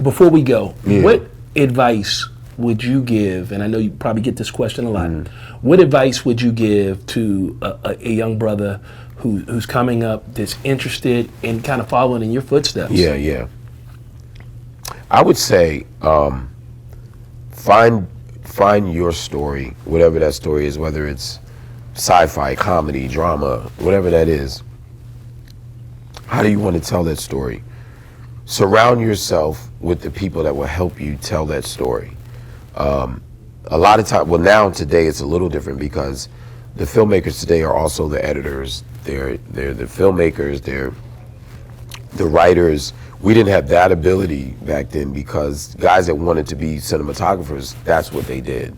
before we go, what advice would you give, and I know you probably get this question a lot, what advice would you give to a young brother who's coming up that's interested in kind of following in your footsteps? Yeah. I would say find your story, whatever that story is, whether it's sci-fi, comedy, drama, whatever that is. How do you want to tell that story? Surround yourself with the people that will help you tell that story. A lot of time, well, now today it's a little different because the filmmakers today are also the editors. They're the filmmakers. They're the writers. We didn't have that ability back then because guys that wanted to be cinematographers, that's what they did.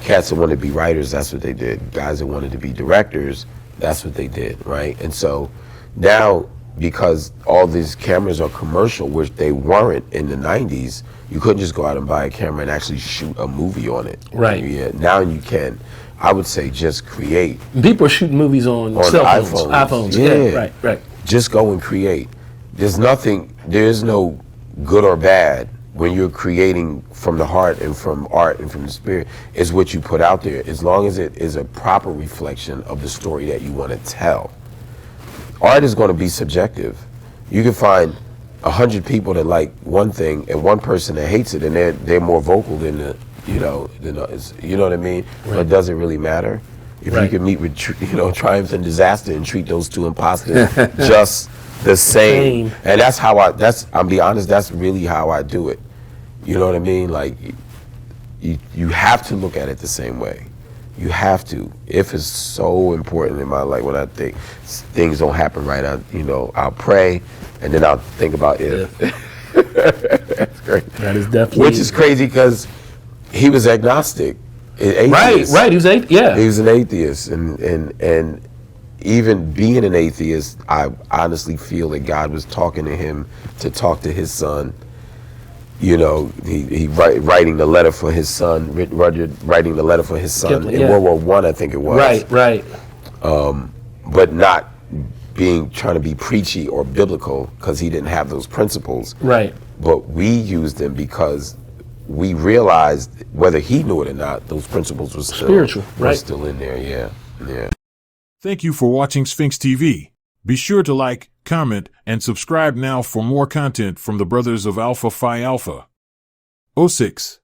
Cats that wanted to be writers, that's what they did. Guys that wanted to be directors, that's what they did, right? And so now, because all these cameras are commercial, which they weren't in the 90s, you couldn't just go out and buy a camera and actually shoot a movie on it. Right. Yeah, now you can. I would say just create. People are shooting movies on cell phones. iPhones. Yeah, right. Just go and create. There's no good or bad when you're creating from the heart and from art and from the spirit. It's what you put out there, as long as it is a proper reflection of the story that you want to tell. Art is going to be subjective. You can find 100 people that like one thing and one person that hates it, and they're more vocal than you know what I mean. Right. But does it really matter? If you can meet with triumph and disaster and treat those two imposters just the same, and I'm be honest, that's really how I do it. You know what I mean? Like you have to look at it the same way. You have to. If it's so important in my life, when I think things don't happen right, I'll pray, and then I'll think about if. That's great. That is definitely. Which is crazy because he was agnostic, atheist. Right. He was He was an atheist, and even being an atheist, I honestly feel that God was talking to him to talk to his son. He writing the letter for his son, writing the letter for his son in World War I, I think it was. Right. But not trying to be preachy or biblical because he didn't have those principles. Right. But we used them because we realized, whether he knew it or not, those principles were still spiritual, right? Still in there, yeah. Thank you for watching Sphinx TV. Be sure to like, comment, and subscribe now for more content from the brothers of Alpha Phi Alpha. 06.